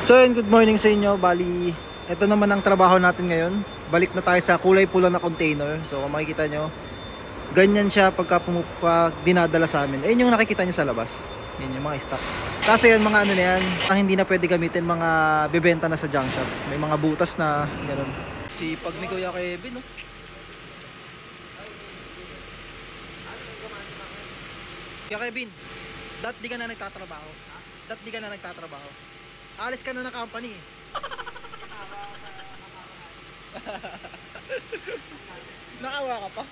So yun, good morning sa inyo. Bali, ito naman ang trabaho natin ngayon. Balik na tayo sa kulay pula na container. So kung makikita nyo, ganyan siya pag dinadala sa amin. Ayun yung nakikita nyo sa labas. Yan yung mga stock. Kasi yan mga ano na yan, ang hindi na pwede gamitin, mga bebenta na sa junk shop. May mga butas na gano'n. Sipag ni Kuya Kevin, no? Kuya Kevin, di ka na nagtatrabaho? Di ka na nagtatrabaho? Alis ka na ng company. Naawa ka pa?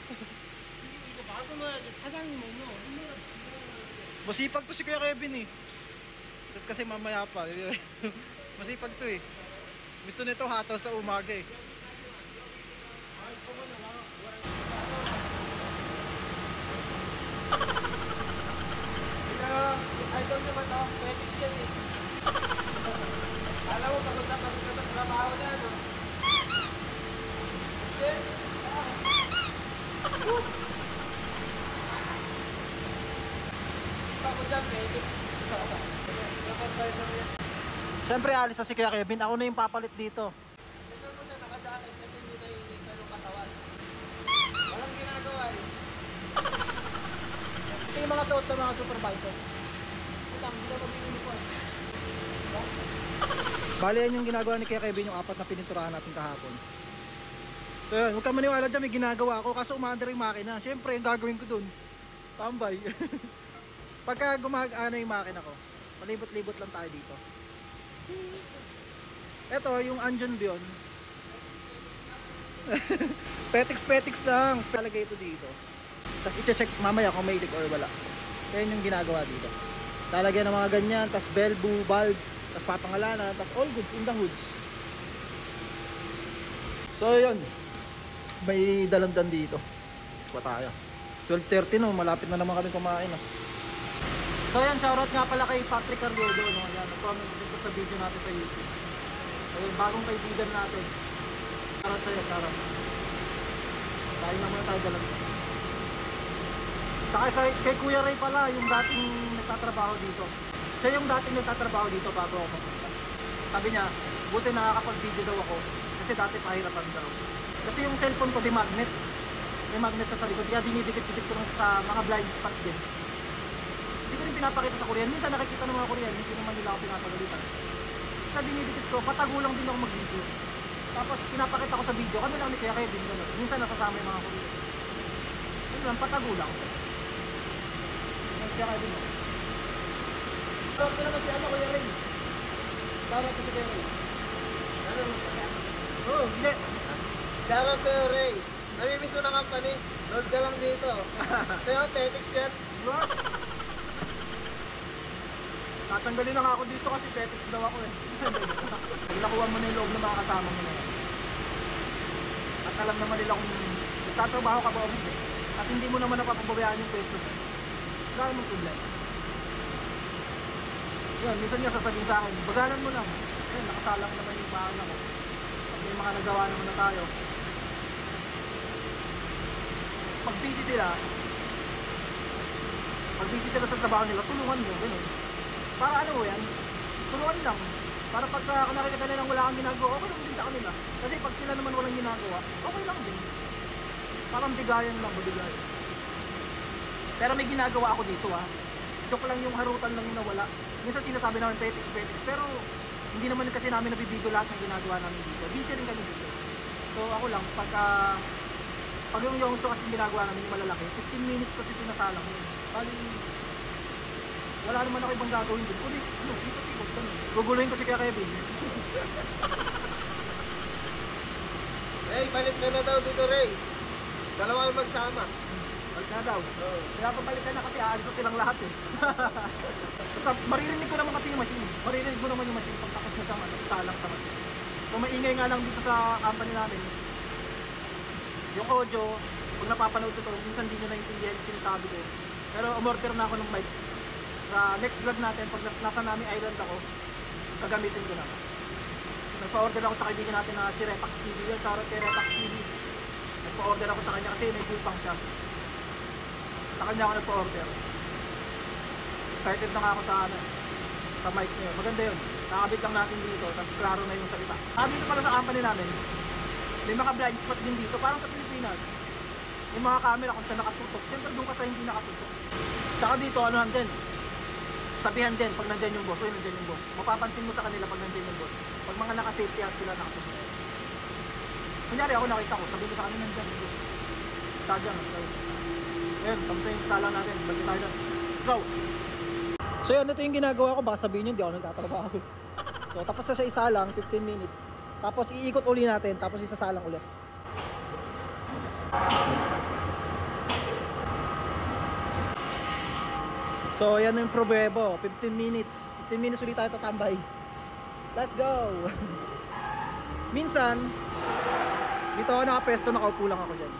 Masipag to si Kuya Kevin eh. Kasi mamaya pa. Masipag to eh. Gusto nito hataw sa umaga eh. Idol naman ako, Felix yan eh. Alam mo, pagod na pagod sa trabaho na, no? Pagod na, Felix. Siyempre alis na si Kuya Kevin, ako na yung papalit dito. Ito mo na nakadakit kasi hindi naiinita ng katawan. Walang ginagawa eh. Ito yung mga suot ng mga supervisor. Hindi na mag-uniform. Bali yan yung ginagawa ni Kuya Kevin, yung 4 na pininturahan natin kahapon. So yun, huwag ka maniwala dyan, may ginagawa ako kaso umaandar yung makina. Siyempre yung gagawin ko dun, tambay. Pagka gumagana yung makina ko, palibot-libot lang tayo dito. Ito yung Anjon Bion. Petix lang. Talagay ito dito. Tapos i-check mamaya kung may leak or wala. Yan yung ginagawa dito. Talagyan ng mga ganyan, tas belbu, bulb, tas papangalanan, tas all goods in the hoods. So yun, may dalandan dito. Kuha tayo. 12:30 no, malapit na naman kami kumain no. So yan, shoutout nga pala kay Patrick Carriedo no. Yan, nag-comment dito sa video natin sa YouTube. So yun, bagong kaibigan natin. Shoutout sa'yo, shoutout. Dahil na muna tayo dalandan. Tsaka kay Kuya Ray pala, yung dating nagtatrabaho dito. Siya yung dating nagtatrabaho dito bago ako mapunta. Sabi niya, buti nakakapag-video daw ako kasi dati pahirapan daw. Kasi yung cellphone ko di magnet. May magnet sa likod. Kaya dinidikit-dikit ko lang sa mga blind spot din. Hindi ko rin pinapakita sa Korean. Minsan nakikita ng mga Korean, hindi naman nila ako pinapagalitan. Sa dinidikit ko, patago lang din ako mag-video. Tapos pinapakita ko sa video, kami lang ni Kuya Kevin. Minsan nasasama yung mga Korean. Ano lang, patago lang. Kaya kayo din mo. Tawag ko naman si ano, Kuya Ray. Tawag ko si Kuya Ray. Ano mo? Oo, hindi. Shoutout sa'yo, Ray. Namimiss mo ng company. Load ka lang dito. Ito yung Petix yan. Tatanggalin na ako dito kasi Petix daw ako eh. Nakuha mo na yung loob ng mga kasama mo na yan. At alam naman nila kung nagtatrabaho ka ba o hindi. At hindi mo naman napapabayaan yung peso mo. Wala namang problema. Yan, minsan nga sasabihin sa akin, bagalan mo lang. Ayun, nakasalang naman yung paano ko. Pag may mga nagawa naman na tayo. Pag busy sila sa trabaho nila, tulungan mo, gano'n. Para ano yan, tulungan lang. Para pagka nakikita nilang wala kang ginagawa, okay lang din sa kanila. Kasi pag sila naman walang ginagawa, okay lang din. Parang bigayan lang, bigayan. Pero may ginagawa ako dito ha. Joke lang yung harutan lang yung nawala. Minsan sinasabi namin Petix. Pero hindi naman kasi namin nabibideo lahat ng ginagawa namin dito. Busy rin kami dito. So ako lang, pag yung yongso kasi ginagawa namin yung malalaki, 15 minutes kasi sinasalang yun. Bali, wala naman ako ibang gagawin dito. Ulit, ikot-ikot kami. Guguluhin ko si Kuya Kevin. Ray, balik ka na daw dito, Ray. Dalawa yung magsama. Balik na daw. Kaya pabalik ka na kasi aalis na silang lahat eh. Basta maririnig ko naman kasi yung machine. Maririnig mo naman yung machine pag tapos na siya. salang sa kanya. So maingay nga lang dito sa company namin. Yung audio, pag napapanood ko to, minsan hindi nyo naiintindihan yung sinasabi ko. Pero umorder na ako ng mic. Sa next vlog natin, pag nasa namin island ako, gagamitin ko na. Nagpa-order ako sa kaibigan natin na si Repax TV. Yan, shoutout kay Repax TV. Nagpa-order ako sa kanya kasi may kupang siya. Sa kanya ako nagpa-order. Excited na nga ako sa mic niya. Maganda yun. Nakabit lang natin dito, tapos klaro na yung salita. Dito pala sa company namin, may mga blind spot din dito, parang sa Pilipinas. Yung mga camera kung saan nakatutok, siyempre doon ka sa hindi nakatutok. Tsaka dito, anuhan din. Sabihan din pag nandyan yung boss, nandyan yung boss. Mapapansin mo sa kanila pag nandyan yung boss. Pag mga naka-safety hat sila, naka-safety hat. Kunyari ako nakita ko, sabihin ko sa kanila nandyan yung boss. Sadyang, ayun, kamusta yung salang natin, balik tayo na. Go! So yun, ito yung ginagawa ko, baka sabihin nyo, hindi ako nagtatrabaho. So tapos sa isa lang, 15 minutes. Tapos iikot uli natin, tapos isasalang ulit. So yan yung problema, 15 minutes. 15 minutes ulit tayo tatambay. Let's go! Minsan, dito ako nakapesto, nakaupo lang ako dyan.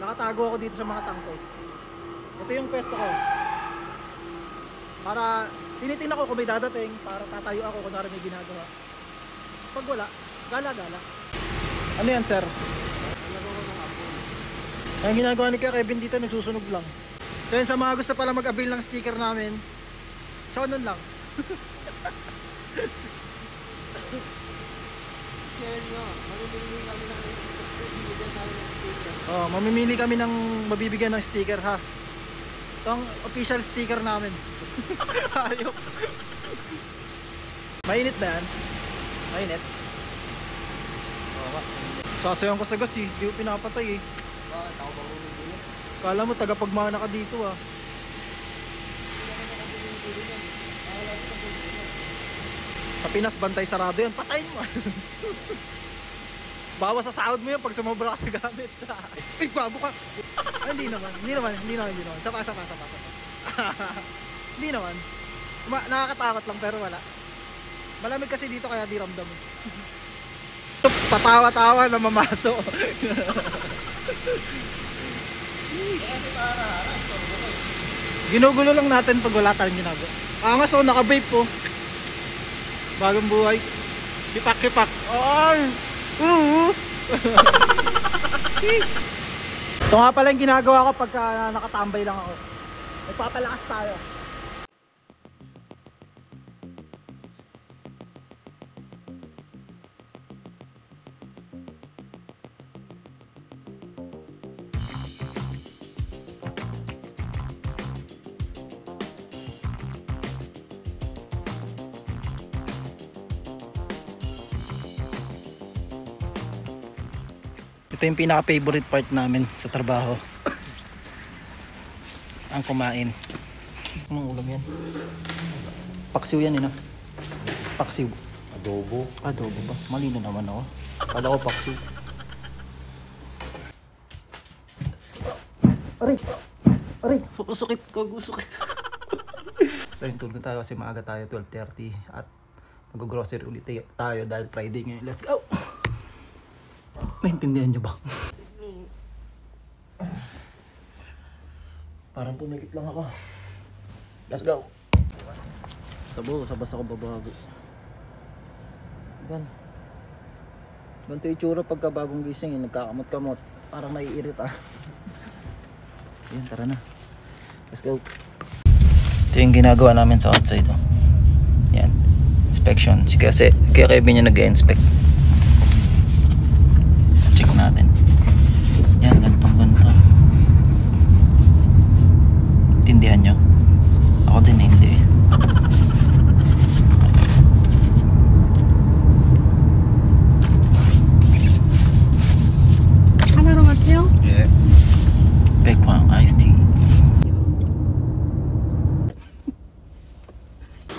Nakatago ako dito sa mga tangko. Ito yung pesto ko. Para tinitingnan ko kung may dadating, para tatayo ako kung may ginagawa. Pag wala, gala-gala. Ano yan, sir? Ang ginagawa ni Kevin dito, nagsusunog lang. So yun, sa mga gusto pala mag-avail ng sticker namin, chonon lang. Share nyo, mamimili kami ng sticker. Oh, mamimili kami ng mabibigyan ng sticker, ha. Ito ang official sticker namin. Ayok. Mainit ba yan? Mainit. Sasayaw ko sa gas eh, di ko pinapatay eh. Bakit ako ba bumibili? Kala mo tagapagmana ka dito ah. Sa Pinas, bantay sarado yan, patayin mo. Bawas sa sahod mo yan pag sumobra ka sa gamit. Ay, babo ka. Ay, hindi naman. Sapa. Hindi naman. Nakakatakot lang pero wala. Malamig kasi dito kaya di ramdam. Patawa-tawa na mamaso. Kasi para haras, Ginugulo lang natin pag wala tayong ginagawa. Angas ako, naka-vape po. Bagong buhay. Kipak-kipak. Ito nga pala yung ginagawa ko pagka nakatambay lang ako. Nagpapalakas tayo. Ito yung pinaka-favorite part namin sa trabaho. Ang kumain. Anong ulam yan? Paksiw yan, no? Paksiw. Adobo. Adobo ba? Malino naman ako. Kala ko paksiw. Aray! Susukit. So yung tulog tayo kasi maaga tayo, 12:30. At mag-grocery ulit tayo dahil Friday ngayon. Let's go! Naintindihan nyo ba? Parang pumikit lang ako. Let's go! Sabas ako babago. Ganito yung itsura pagka bagong gising, nagkakamot-kamot. Parang naiirita. Ayan, tara na. Let's go. Ito yung ginagawa namin sa outside. Oh. Yan. Inspection. Kaya Kevin yung nag-inspect. Check natin. Yan, ganito. Tindihan nyo? Ako din hindi. Ano 같아요? Yeah. Baekwang iced tea.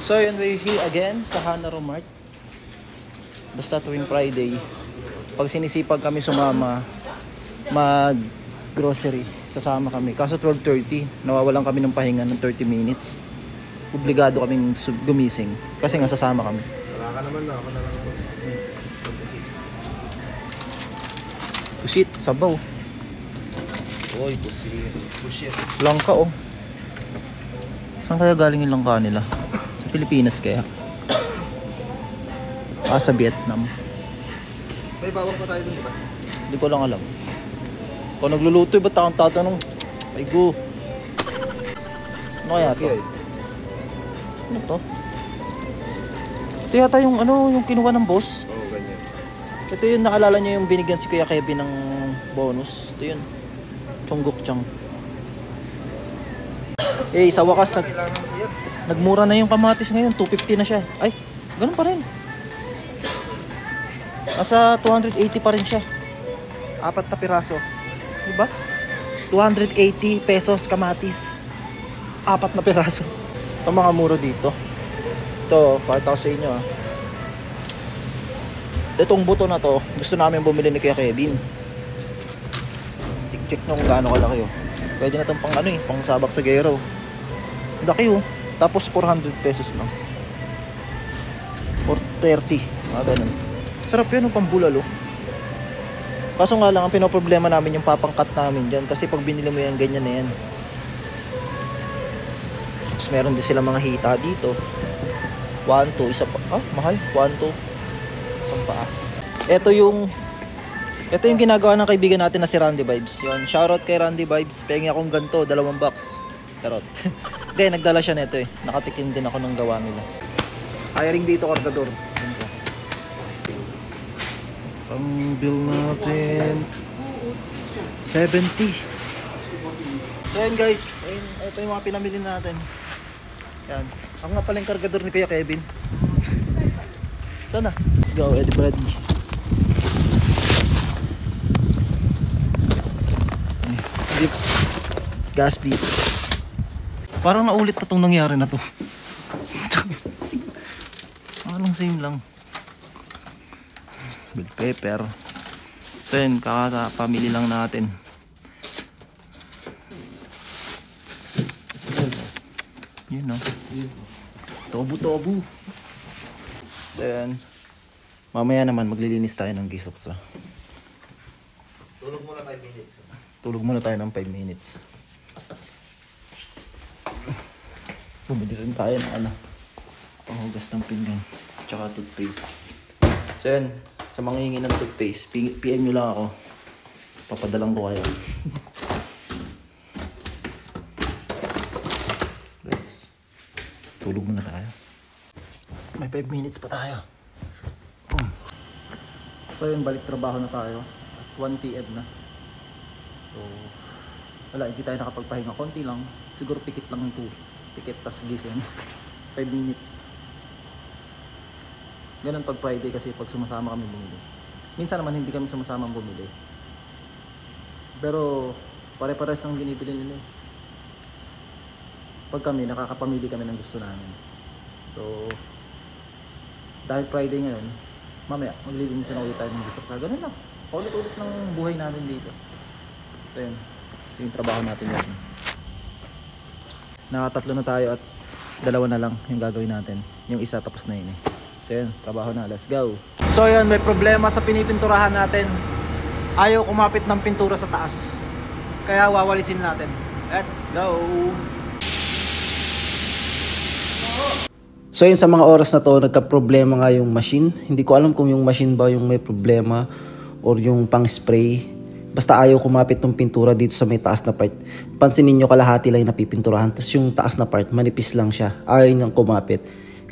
So yun, we're here again sa Hanaro Mart. Basta tuwing Friday, pag sinisipag kami sumama mag grocery, sasama kami. Kaso 12:30, nawawalan kami ng pahinga ng 30 minutes. Obligado kaming gumising kasi nga sasama kami. Wala ka naman na. Ako na lang. Pusit, sabaw. Uy, pusit. Langka oh. Saan kaya galing yung langka nila? Sa Pilipinas kaya? Sa Vietnam. May bawang pa tayo dun, di ba? Hindi ko lang alam. Kung nagluluto, ba't akong tatanong? Ay go. Ano kaya to? Okay. Ano to? Ito yata yung yung kinuha ng boss. Oo, ganyan. Ito yung nakalala nyo yung binigyan si Kuya Kevin ng bonus. Ito yun. Chonggok Chang. Sa wakas nagmura na yung kamatis ngayon. 250 na siya. Ay, ganun pa rin. Nasa 280 pa rin siya. 4 na piraso. Diba? 280 pesos kamatis. 4 na piraso. Ito mga muro dito. Ito, pakita ko sa inyo ah. Itong buto na to, gusto namin bumili ni Kuya Kevin. Check nyo kung gaano kalaki oh. Pwede na itong pang pang sabak sa gero. Laki oh. Tapos 400 pesos lang. 430. Ganun. Sarap yan pang bulalo. Kaso nga lang, ang pinoproblema namin yung papangkat namin dyan. Kasi pag binili mo yan, ganyan na yan. Tapos meron din sila mga hita dito. 1, 2, isa pa. Mahal. 1, 2. Isang pa. Ito yung ginagawa ng kaibigan natin na si Randy Vibes. Yun, shoutout kay Randy Vibes. Pengi akong ganito, 2 box. Charot. Hindi, nagdala siya nito eh. Nakatikim din ako ng gawa nila. Hiring dito, Cortador. Ang bill natin 70. So yan guys, ito yung mga pinamili natin. Yan. Ako nga pala yung kargador ni Kuya Kevin. Sana. Let's go, everybody. Gas beat. Parang naulit na itong nangyari na to. Anong same lang. Bell pepper. So yun, kakapamili lang natin. Yun no. Tobu. So yan. Mamaya naman maglilinis tayo ng gisoksa. Tulog muna 5 minutes. Tulog muna tayo ng 5 minutes. Bumili rin tayo ng panghugas ng pinggan. Tsaka toothpaste. So yan. Sa mga hingi ng toothpaste, PM nyo lang ako. Papadalang ko kayo. Let's tulog muna tayo. May 5 minutes pa tayo. Boom. So yun, balik trabaho na tayo. At 1 PM na. So wala, hindi tayo nakapagpahinga. Konti lang. Siguro pikit lang yung pikit tas gising. 5 minutes. Ganun pag Friday kasi pag sumasama kami bumili. Minsan naman hindi kami sumasama bumili. Pero pare-pares ng binibili nila. Pag kami, nakakapamili kami ng gusto namin. So dahil Friday ngayon, mamaya maglilinis na ulit tayo ng gisoksa. Ganun lang. Ulit-ulit ng buhay namin dito. So yun, yung trabaho natin yun. Nakatatlo na tayo at 2 na lang yung gagawin natin. Yung isa tapos na yun eh. So yun, trabaho na. Let's go. So yun, may problema sa pinipinturahan natin. Ayaw kumapit ng pintura sa taas. Kaya wawalisin natin. Let's go. So yun, sa mga oras na to, nagka-problema nga yung machine. Hindi ko alam kung yung machine ba yung may problema or yung pang-spray. Basta ayaw kumapit ng pintura dito sa may taas na part. Pansinin nyo, kalahati lang yung napipinturahan. Tapos yung taas na part, manipis lang siya. Ayaw niyang kumapit.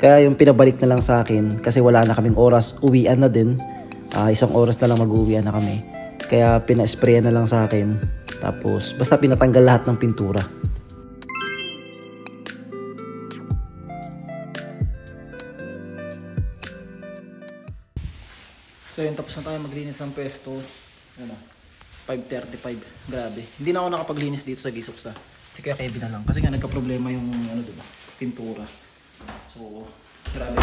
Kaya yung pinabalik na lang sa akin kasi wala na kaming oras, uwian na din. 1 oras na lang mag-uwian na kami. Kaya pina-sprayan na lang sa akin. Tapos basta pinatanggal lahat ng pintura. So yun, tapos na tayo maglinis ng pesto. 5:35. Grabe. Hindi na ako nakapaglinis dito sa gisoksa. Si Kuya Kevin na lang. Kasi nga nagka-problema yung diba? Pintura. So, grabe.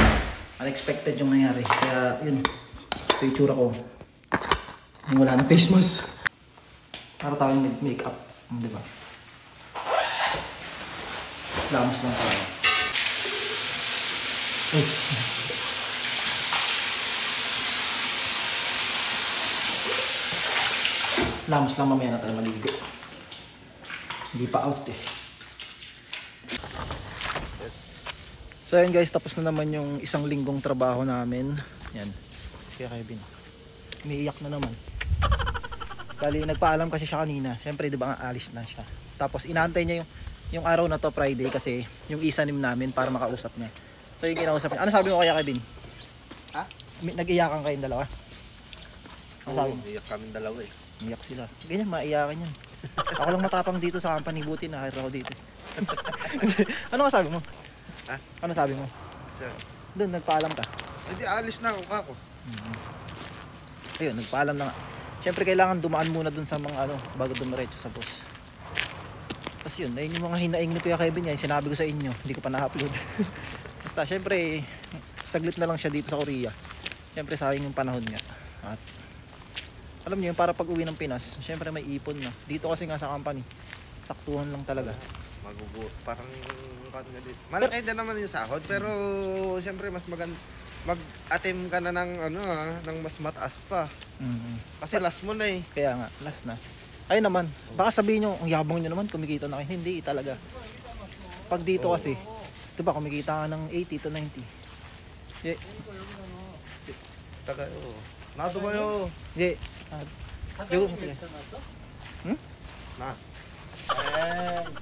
Unexpected yung nangyari. Kaya, yun. Ito yung tsura ko. Yung wala ng face mask. Para tayong nag-makeup. Diba? Lamos lang tayo. Lamos lang mamaya na tayo maligo. Hindi pa out eh. So yun guys, tapos na naman yung isang linggong trabaho namin. Yan. Kaya Kevin. Umiiyak na naman. Bali, nagpaalam kasi siya kanina. Siyempre, di ba nga, alis na siya. Tapos, inaantay niya yung araw na to, Friday, kasi yung isanim namin para makausap niya. So, yung kinausap niya. Ano sabi mo kaya, Kevin? Ha? Nag-iyakan kayong dalawa? Ano sabi mo? Iyak kami dalawa eh. Iyak sila. Ganyan, maiyakan yan. Ako lang matapang dito sa company. Buti na hire ako dito. Ano ka sabi mo? Ha? Ano sabi mo? Sir. Doon, nagpaalam ka. Hindi, alis na ako. Ayun, nagpaalam na nga. Siyempre kailangan dumaan muna dun sa mga bago dumiretso sa boss. Tapos yun, ayun yung mga hinaing ni Kuya Kevin niya, yung sinabi ko sa inyo, hindi ko pa na-upload. Basta siyempre, saglit na lang siya dito sa Korea. Siyempre sayang yung panahon niya. At alam niyo, para pag uwi ng Pinas, siyempre may ipon na. Dito kasi nga sa company, saktuhan lang talaga. Parang malaki din naman yung sahod, pero siyempre mas mag-attempt ka na ng mas mataas pa. Kasi last mo na eh. Kaya nga, last na. Ayun naman, baka sabihin nyo, ang yabang nyo naman, kumikita na kayo. Hindi talaga. Pag dito kasi, diba kumikita ka ng 80 to 90. Nato ba yun? Hindi. Na.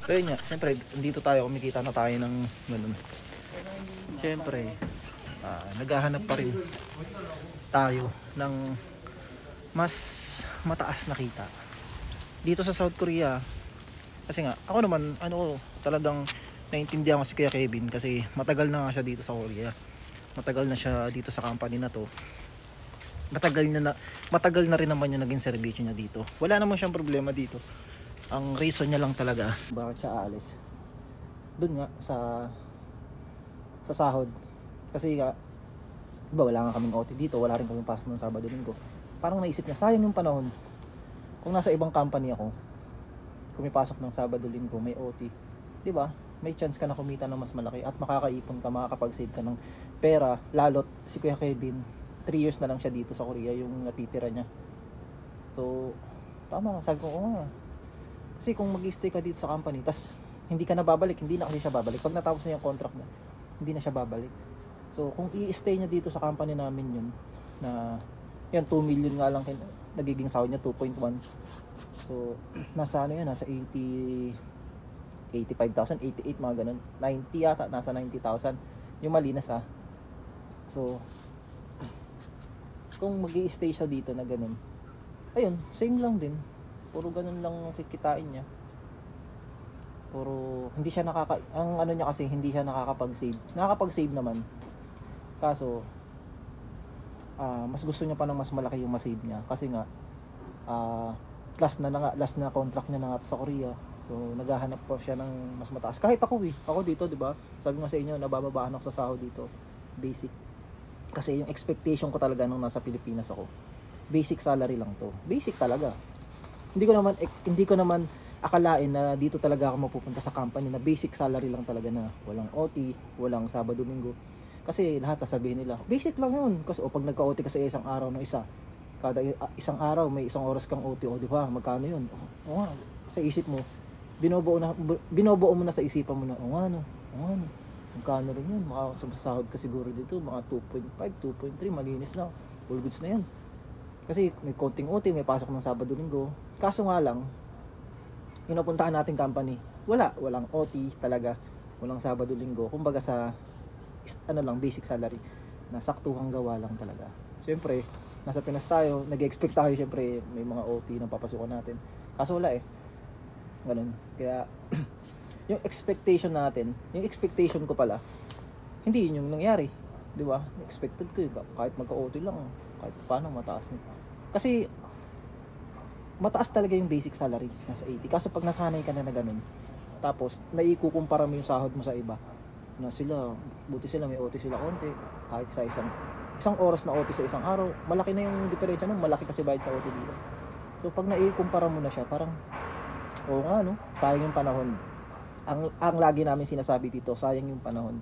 So yun nga, siyempre, dito tayo, kumikita na tayo ng ganun. Siyempre, naghahanap pa rin tayo ng mas mataas na kita dito sa South Korea. Kasi nga ako naman talagang naintindihan ko si Kuya Kevin kasi matagal na nga siya dito sa Korea, matagal na siya dito sa company na to, matagal na rin naman yung naging serbisyo niya dito. Wala naman siyang problema dito. Ang reason niya lang talaga bakit siya aalis dun nga sa sahod. Kasi nga, diba wala nga kaming OT dito, wala rin kaming pasok ng Sabado Linggo. Parang naisip niya, sayang yung panahon. Kung nasa ibang company ako, kumipasok ng Sabado Linggo, may OT. Diba? May chance ka na kumita ng mas malaki at makakaipon ka, makakapag-save ka ng pera. Lalot si Kuya Kevin, 3 years na lang siya dito sa Korea, yung natitira niya. So, tama, sabi ko, nga. Kasi kung mag-stay ka dito sa company, tas hindi ka na babalik, hindi na kasi siya babalik. Pag natapos na yung contract niya, hindi na siya babalik. So, kung i-stay niya dito sa company namin yun, na yan, 2 million nga lang nagiging sahod niya, 2.1. So, nasa nasa 85,000, 88, mga ganun. 90 yata, nasa 90,000. Yung malinas So, kung mag-i-stay siya dito na ganun, ayun, same lang din. Puro ganun lang kikitain niya. Puro, hindi siya ang niya kasi, hindi siya nakakapag-save. Nakakapag-save naman. Kaso, mas gusto niya pa ng mas malaki yung masave niya. Kasi nga, last na contract niya na nga to sa Korea. So, naghahanap pa siya ng mas mataas. Kahit ako dito, di ba? Sabi nga sa inyo, nabababaan ako sa sahod dito. Basic. Kasi yung expectation ko talaga nung nasa Pilipinas ako, basic salary lang to. Basic talaga. Hindi ko naman akalain na dito talaga ako mapupunta sa company na basic salary lang talaga, na walang OT, walang Sabado Linggo. Kasi lahat sasabihin nila, basic lang yun. Kasi pag nagka-OT ka sa isang araw ng kada isang araw may isang oras kang OT, di ba? Magkano yun? O nga, sa isip mo, binobuo mo na sa isipan mo na, o nga no. Magkano rin yun? Makasahod ka siguro dito, mga 2.5, 2.3, malinis na. All goods na yan. Kasi may konting OT, may pasok ng Sabado Linggo. Kaso nga lang, inupuntahan natin company, walang OT talaga, walang Sabado Linggo. Kumbaga sa basic salary na saktuhang gawa lang talaga. Siyempre, nasa Pinas tayo, nag-expect tayo siyempre may mga OT na papasukan natin. Kaso wala ganun. Kaya yung expectation ko pala, hindi yun yung nangyari, di ba? Expected ko kahit magka-OT lang, kahit paano mataas nito. Kasi mataas talaga yung basic salary, nasa 80. Kaso pag nasanay ka na ganun, tapos naikukumpara mo yung sahod mo sa iba, na buti sila may OT sila konti, kahit sa isang oras na OT sa isang araw, malaki na yung diferensya nun, malaki kasi bayad sa OT dito. So pag naikumpara mo na siya, parang sayang yung panahon. Ang lagi namin sinasabi dito, sayang yung panahon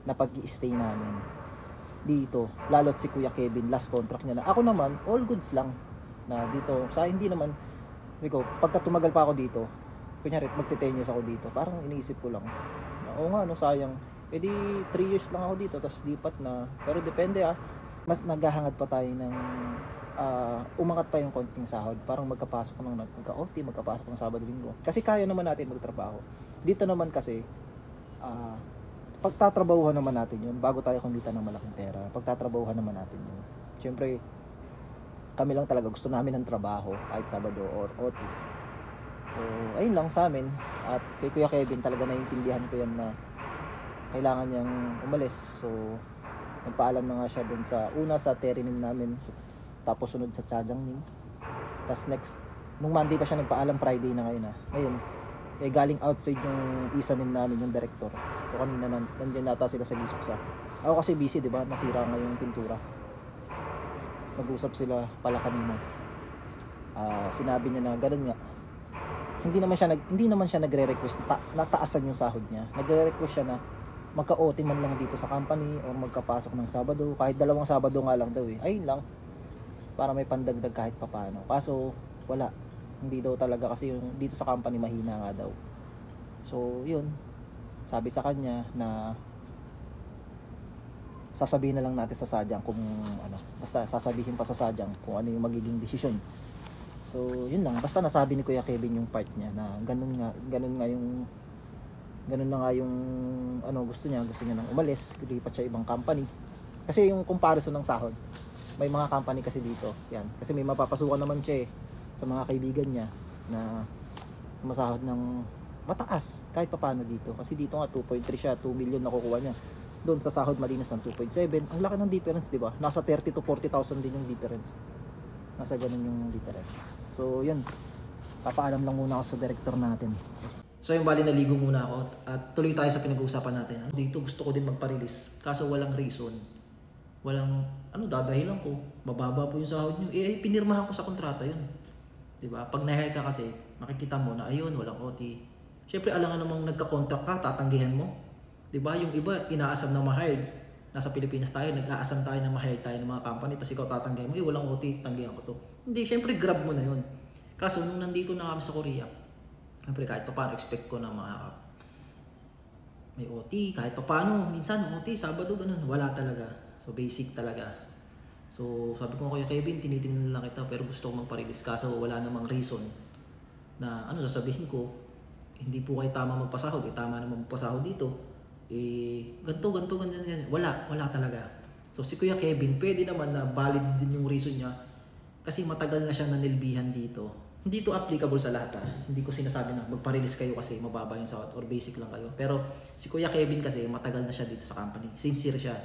na pag-i-stay namin dito, lalo't si Kuya Kevin, last contract niya na. Ako naman, all goods lang na dito. Hindi naman Kasi ko, pagka tumagal pa ako dito, kunyari magte-10 years ako dito, parang iniisip ko lang, oo nga, no, sayang. Eh di 3 years lang ako dito, tapos lipat na. Pero depende mas naghahangad pa tayo ng umangat pa yung konting sahod. Parang magkapasok ng magka-OT, magkapasok ng Sabado-Linggo. Kasi kaya naman natin magtrabaho. Dito naman kasi, pagtatrabahuhan naman natin yun bago tayo kumita ng malaking pera. Pagtatrabahuhan naman natin yun. Siyempre, kami lang talaga gusto namin ng trabaho kahit Sabado or OT. So, ayun lang sa amin. At kay Kuya Kevin talaga naiintindihan ko yan na kailangan niyang umalis. So, nagpaalam na nga siya doon sa sa Terinim namin. So, tapos sunod sa Chajangnim. Tapos nung Monday pa siya nagpaalam, Friday na ngayon. Ngayon, galing outside yung isanim namin, yung director. So kanina nandiyan nata sila sa Gisuksa. Ako kasi busy, di ba? Nasira nga yung pintura. Nag-usap sila pala kanina. Sinabi niya na ganun nga. Hindi naman siya nagre-request na taasan yung sahod niya. Nagre-request siya na magka-OT man lang dito sa company or magkapasok ng Sabado. Kahit 2 Sabado nga lang daw Ayun lang. Para may pandagdag kahit papano. Kaso wala. Hindi daw talaga kasi yung dito sa company mahina nga daw. So, yun. Sabi sa kanya na sasabihin na lang natin sa Sadyang kung basta sasabihin pa sa Sadyang kung ano yung magiging desisyon. So, yun lang. Basta nasabi ni Kuya Kevin yung part niya na ganun na nga yung gusto niya nang umalis, lipat siya ibang company. Kasi yung comparison ng sahod, may mga company kasi dito. Yan. Kasi may mapapasukan naman siya sa mga kaibigan niya na masahod ng mataas kahit papaano dito. Kasi dito nga 2.3 siya, 2 million nakukuha niya. Doon sa sahod malinis ng 2.7. Ang laki ng difference, di ba? Nasa 30 to 40,000 din yung difference. Nasa ganun yung difference. So, yun. Papaalam lang muna ako sa director natin. So, yung bali naligo muna ako at tuloy tayo sa pinag-uusapan natin. Dito gusto ko din magpa-release. Kaso walang reason. Walang, dadahilan ko. Mababa po yung sahod nyo. Pinirmahan ko sa kontrata yun. Diba? Pag na-hire ka kasi, makikita mo na ayun, walang OT. Siyempre, alangan namang nagka-contract ka, tatanggihan mo. Diba? Yung iba, inaasam na ma-hired. Nasa Pilipinas tayo, nag-aasam tayo na ma-hire tayo ng mga company, tapos ikaw tatanggihan mo, walang OT, tanggihan ko to. Hindi, siyempre, grab mo na yun. Kaso, nung nandito na kami sa Korea, siyempre, kahit pa paano, expect ko na may OT, kahit pa paano, minsan OT, Sabado, ganun, wala talaga. So, basic talaga. So, sabi ko Kuya Kevin, tinitingnan lang kita pero gusto ko magpa-release kaso wala namang reason na sasabihin ko, hindi po kayo tama magpasahod, tama naman magpasahod dito. Ganto. Wala talaga. So, si Kuya Kevin, pwede naman na valid din yung reason niya kasi matagal na siya nanilbihan dito. Hindi to applicable sa lahat Hindi ko sinasabi na magpa-release kayo kasi mababa yung sahod or basic lang kayo. Pero si Kuya Kevin kasi matagal na siya dito sa company. Sincere siya.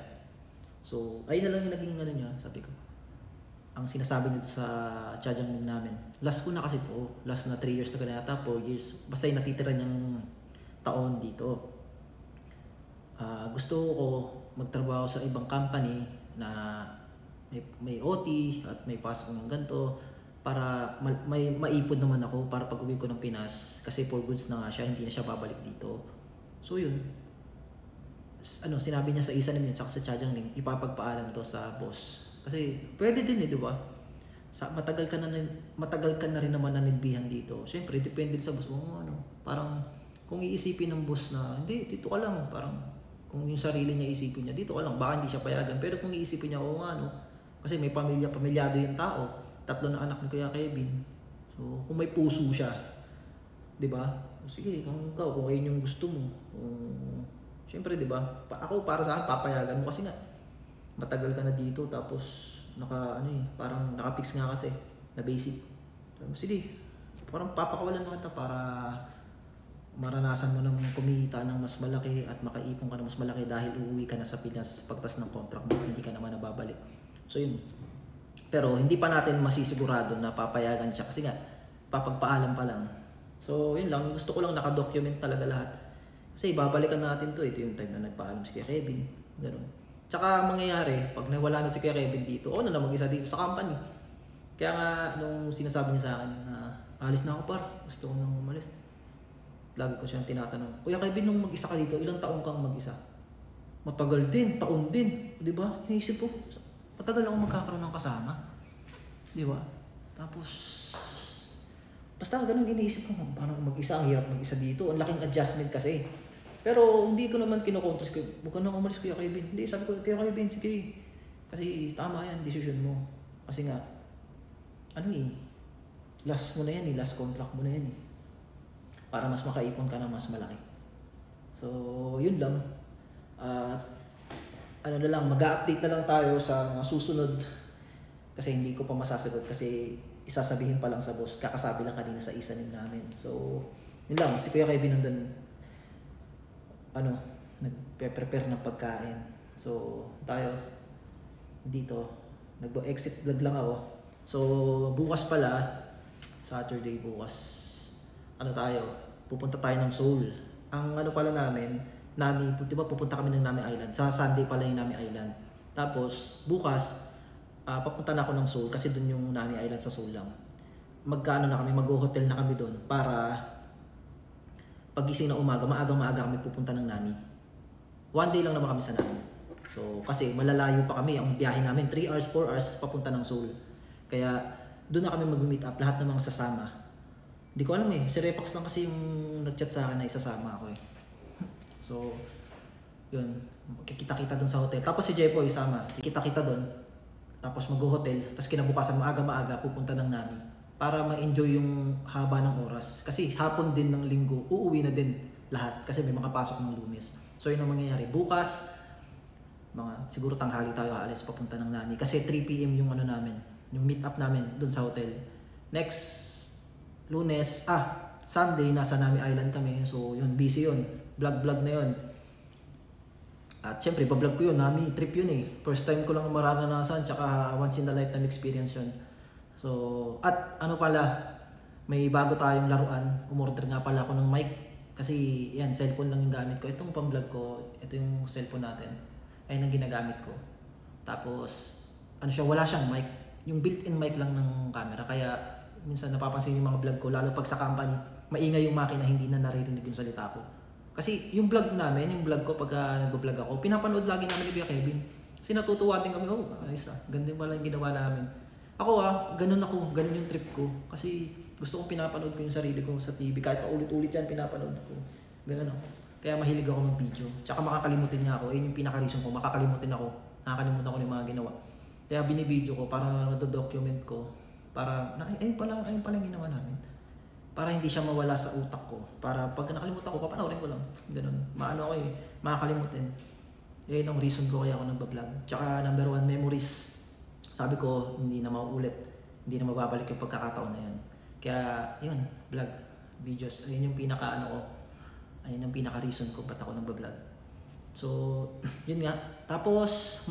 So, ayun na lang yung naging niya, sabi ko. Ang sinasabi nito sa Chajangnim namin. Last ko na kasi to. Last na 3 years na ganyan 4 years. Basta yung natitira niyang taon dito. Gusto ko magtrabaho sa ibang company na may OT at may pasok ng ganito para may maipon naman ako para pag uwi ko ng Pinas. Kasi for goods na nga siya, hindi na siya babalik dito. So, yun. Sinabi niya sa isa namin at sa Chajangnim, ipapagpaalam to sa boss. Kasi pwede din di ba? Matagal ka na rin naman nanilbihan dito. Siyempre, depende sa boss mo. Parang kung iisipin ng boss na, hindi, dito ka lang. Parang kung yung sarili niya isipin niya, dito ka lang. Baka hindi siya payagan. Pero kung iisipin niya, kasi may pamilyado yung tao. 3 na anak ni Kuya Kevin. So, kung may puso siya, di ba? Sige, kung ayun yung gusto mo. Siyempre, di ba? Ako para sa akin papayagan mo kasi nga matagal ka na dito tapos parang naka-fix nga kasi na basic. Sige. Parang papakawalan mo kita para maranasan mo ng kumita ng mas malaki at makaipon ka ng mas malaki dahil uuwi ka na sa Pinas pagtas ng contract mo, hindi ka naman nababalik. So yun. Pero hindi pa natin masisigurado na papayagan siya kasi nga papagpaalam pa lang. So yun lang, gusto ko lang naka-document talaga lahat. Kasi babalikan natin to, ito yung time na nagpaalam si Kuya Kevin. Ganun. Tsaka mangyayari, pag nawala na si Kuya Kevin dito, na mag-isa dito sa company. Kaya nga, nung sinasabi niya sa akin na alis na ako par, gusto ko nang umalis. Lagi ko siyang tinatanong, Kuya Kevin, nung mag-isa ka dito, ilang taong kang mag-isa? Matagal din, taon din. Di ba? Iniisip ko, matagal ako magkakaroon ng kasama. Di ba? Tapos, Basta ganun iniisip ko, paano mag-isa, ang hirap mag-isa dito, ang laking adjustment kasi. Pero hindi ko naman kinokontrol ko, huwag ka na umalis Kuya Kevin. Hindi, sabi ko, Kuya Kevin, sige. Kasi tama yan, decision mo. Kasi nga, last mo na yan last contract mo na yan para mas makaipon ka na mas malaki. So, yun lang. Mag-update na lang tayo sa mga susunod kasi hindi ko pa masasagot kasi isasabihin pa lang sa boss, kakasabi lang kanina sa isanin namin. So, yun lang, si Kuya Kevin nandun nagpe-prepare ng pagkain. So, tayo dito, nag-exit vlog lang ako. So, bukas pala, Saturday bukas, pupunta tayo ng Seoul. Ang pala namin, di ba pupunta kami ng Nami Island. Sa Sunday pala yung Nami Island. Tapos, bukas, papunta na ako ng Seoul kasi dun yung Nami Island sa Seoul lang. Mag-hotel na kami dun para pagising na umaga, maaga kami pupunta ng Nami. One day lang naman kami sa Nami. So, kasi malalayo pa kami. Ang biyahe namin, 3 hours, 4 hours papunta ng Seoul. Kaya, doon na kami mag-meet up, lahat ng mga sasama. Hindi ko alam si Repax lang kasi yung nag-chat sa akin na isasama ako So, yun. Kikita-kita doon sa hotel. Tapos si Jepo isama. Kikita-kita doon. Tapos mag-hotel. Tapos kinabukasan, maaga-maaga, pupunta ng Nami. Para ma-enjoy yung haba ng oras. Kasi hapon din ng linggo, uuwi na din lahat. Kasi may makapasok ng Lunes. So, yun ang mangyayari. Bukas, siguro tanghali tayo aalis papunta ng Nami. Kasi 3 PM yung yung meet up namin dun sa hotel. Next Lunes, Sunday, nasa Nami Island kami. So, yun, busy yun. Vlog na yun. At syempre, bablog ko yun. Nami trip yun First time ko lang mararanasan, tsaka once in a lifetime experience yun. So, at may bago tayong laruan. Umorder nga pala ako ng mic. Kasi yan, cellphone lang yung gamit ko. Itong pang-vlog ko, ito yung cellphone natin. Ayun ang ginagamit ko. Tapos, wala siyang mic. Yung built-in mic lang ng camera. Kaya, minsan napapansin yung mga vlog ko, lalo pag sa company, maingay yung makina, hindi na naririnig yung salita ko. Kasi yung vlog ko pagka nagbablog ako, pinapanood lagi namin ni Kuya Kevin. Kasi natutuwa din kami, ayos ganda pala yung ginawa namin. Ako ganun yung trip ko. Kasi gusto kong pinapanood ko yung sarili ko sa TV. Kahit paulit-ulit yan, pinapanood ko. Ganun ako. Kaya mahilig ako mag-video. Tsaka makakalimutin niya ako. Yun yung pinaka-reason ko. Nakakalimutan ko yung mga ginawa. Kaya binibideo ko para nado-document ko. Para, ayun pala yung ginawa namin. Para hindi siya mawala sa utak ko. Para pag nakalimutan ko, papanoorin ko lang. Ganun. Makakalimutin. Yun ang reason ko kaya ako nagbablog. Tsaka number 1, memories. Sabi ko, hindi na mauulit. Hindi na mababalik yung pagkakataon na yun. Kaya, yun, vlog, videos. Ayun yung ayun yung pinaka-reason ko ba't ako nagbablog. So, yun nga. Tapos,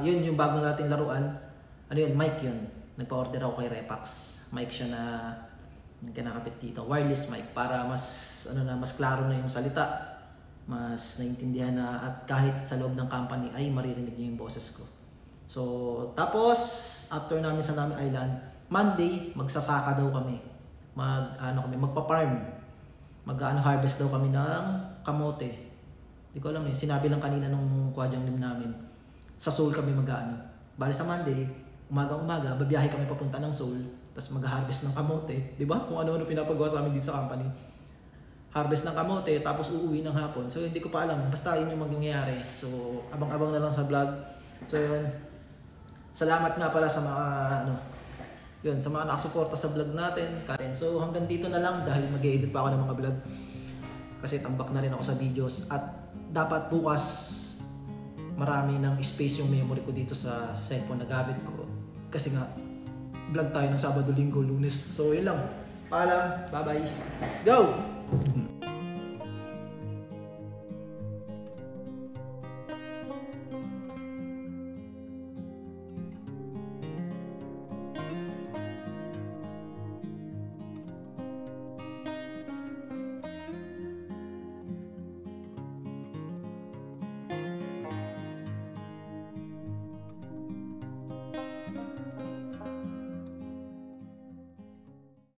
yun yung bago nating laruan. Mic yun. Nagpa-order ako kay Repax. Mic siya na kinakapit dito. Wireless mic para mas klaro na yung salita. Mas naintindihan na at kahit sa loob ng company ay maririnig niyo yung boses ko. So, tapos after namin sa Nami Island, Monday magsasaka daw kami. Magpa-farm. Harvest daw kami ng kamote. Hindi ko alam sinabi lang kanina nung kwadyang lim namin. Sa Seoul kami Bali sa Monday, umaga-umaga, babiyahe kami papunta ng Seoul, tapos mag-harvest ng kamote. Di ba? Kung ano-ano pinapagawa sa amin dito sa company. Harvest ng kamote, tapos uuwi ng hapon. So, hindi ko pa alam. Basta yun yung mangyayari. So, abang-abang na lang sa vlog. So, yun. Salamat nga pala sa mga, sa mga nakasuporta sa vlog natin. So, hanggang dito na lang dahil mag-edit pa ako ng mga vlog. Kasi tambak na rin ako sa videos. At dapat bukas, marami ng space yung memory ko dito sa cellphone na gamit ko. Kasi nga, vlog tayo ng Sabado, Linggo, Lunes. So, yun lang. Paalam. Bye-bye. Let's go!